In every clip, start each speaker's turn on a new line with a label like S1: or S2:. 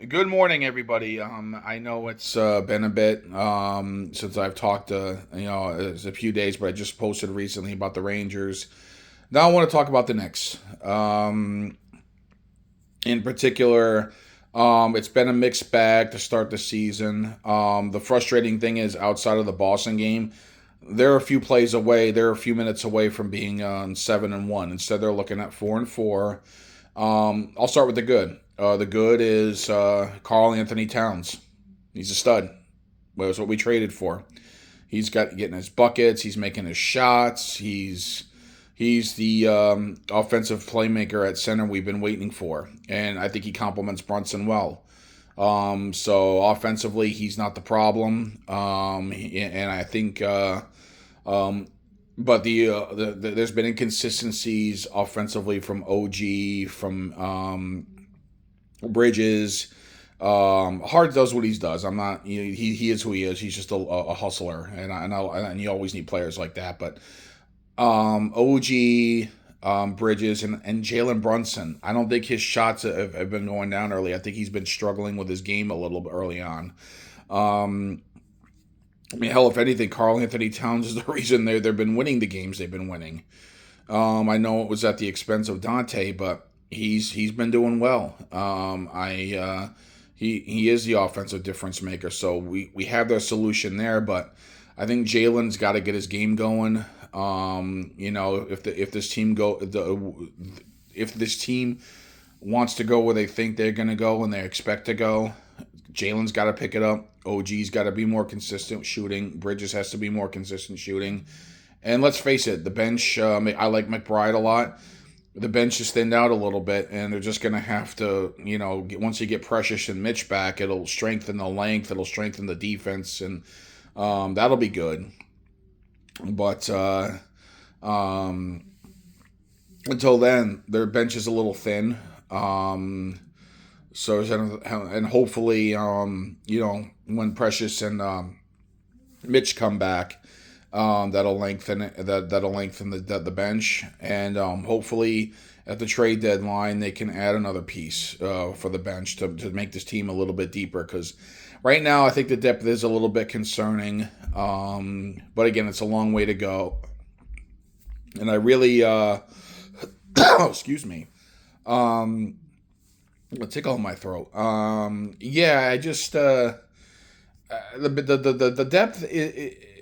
S1: Good morning, everybody. I know it's been a bit since I've talked. It's a few days, but I just posted recently about the Rangers. Now I want to talk about the Knicks. In particular, it's been a mixed bag to start the season. The frustrating thing is, outside of the Boston game, they're a few plays away. They're a few minutes away from being on 7-1. Instead, they're looking at 4-4. I'll start with the good. The good is Carl Anthony Towns. He's a stud. Well, that's what we traded for. He's got getting his buckets. He's making his shots. He's the offensive playmaker at center we've been waiting for, and I think he complements Brunson well. So offensively, he's not the problem, and I think. Um, but there's been inconsistencies offensively from OG, from Bridges. Hart does what he does. I'm not. He is who he is. He's just a hustler, and you always need players like that. But OG, Bridges, and Jalen Brunson. I don't think his shots have been going down early. I think he's been struggling with his game a little bit early on. Um, I mean, hell, if anything, Carl Anthony Towns is the reason they've been winning the games they've been winning. I know it was at the expense of Dante, but he's been doing well. He is the offensive difference maker, so we have their solution there. But I think Jalen's got to get his game going. If this team if this team wants to go where they think they're going to go and they expect to go, Jalen's got to pick it up. OG's got to be more consistent shooting. Bridges has to be more consistent shooting. And let's face it, the bench, I like McBride a lot. The bench is thinned out a little bit, and they're just going to have to, once you get Precious and Mitch back, it'll strengthen the length, it'll strengthen the defense, and that'll be good. But until then, their bench is a little thin. And hopefully, when Precious and Mitch come back, that'll lengthen it, that'll lengthen the bench, and hopefully at the trade deadline they can add another piece for the bench to make this team a little bit deeper. Because right now I think the depth is a little bit concerning, but again, it's a long way to go, and I really excuse me. A tickle in my throat. Yeah, I just the depth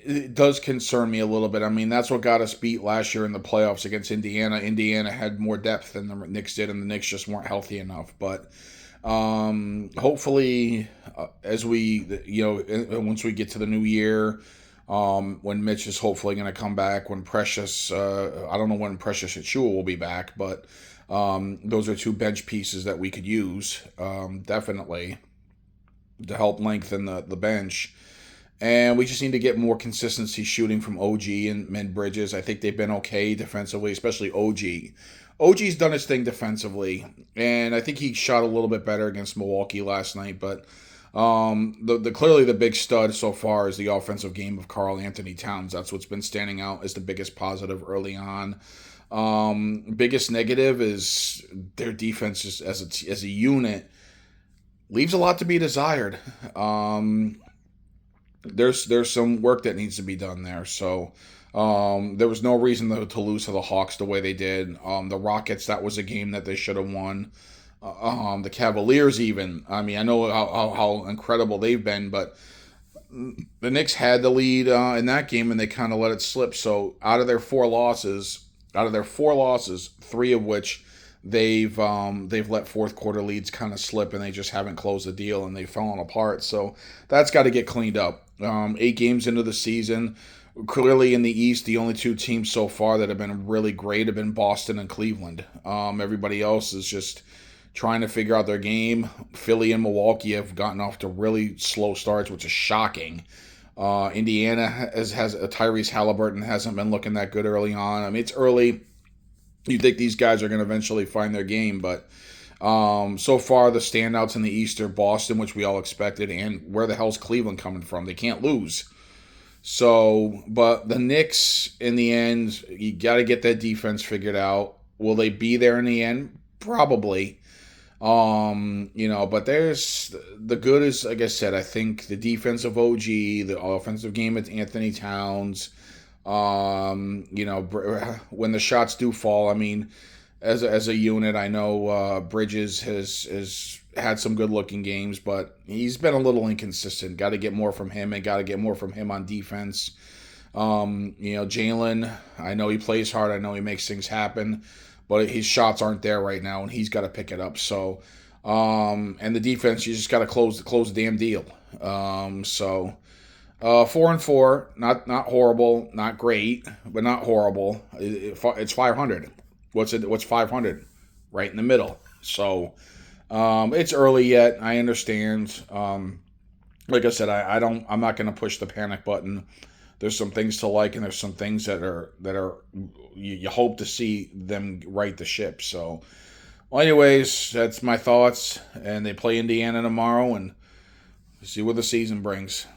S1: it does concern me a little bit. I mean, that's what got us beat last year in the playoffs against Indiana. Indiana had more depth than the Knicks did, and the Knicks just weren't healthy enough. But hopefully, as we once we get to the new year. When Mitch is hopefully going to come back, when Precious, I don't know when Precious Achua will be back, but those are two bench pieces that we could use, definitely, to help lengthen the bench. And we just need to get more consistency shooting from OG and Mid Bridges. I think they've been okay defensively, especially OG. OG's done his thing defensively, and I think he shot a little bit better against Milwaukee last night. But the clearly the big stud so far is the offensive game of Carl Anthony Towns. That's what's been standing out as the biggest positive early on. Biggest negative is their defense just as a unit leaves a lot to be desired. There's some work that needs to be done there. So there was no reason to lose to the Hawks the way they did. The Rockets, that was a game that they should have won. The Cavaliers, even. I mean, I know how incredible they've been, but the Knicks had the lead in that game and they kind of let it slip. So out of their four losses, three of which they've let fourth quarter leads kind of slip and they just haven't closed the deal and they've fallen apart. So that's got to get cleaned up. 8 games into the season, clearly in the East, the only two teams so far that have been really great have been Boston and Cleveland. Everybody else is just trying to figure out their game. Philly and Milwaukee have gotten off to really slow starts, which is shocking. Indiana has a Tyrese Halliburton hasn't been looking that good early on. I mean, it's early. You think these guys are going to eventually find their game, but so far the standouts in the East are Boston, which we all expected, and where the hell's Cleveland coming from? They can't lose. So, but the Knicks, in the end, you got to get that defense figured out. Will they be there in the end? Probably. But there's the good is, like I said, I think the defensive OG, the offensive game with Anthony Towns. When the shots do fall, I mean, as a unit, I know Bridges has had some good looking games, but he's been a little inconsistent. Got to get more from him, and got to get more from him on defense. Jalen, I know he plays hard. I know he makes things happen, but his shots aren't there right now, and he's got to pick it up. So, and the defense, you just got to close the damn deal. 4-4, not horrible, not great, but not horrible. It's 500. What's 500? Right in the middle. So, it's early yet. I understand. Like I said, I'm not going to push the panic button. There's some things to like, and there's some things that are you hope to see them right the ship. So, well, anyways, that's my thoughts. And they play Indiana tomorrow, and see what the season brings.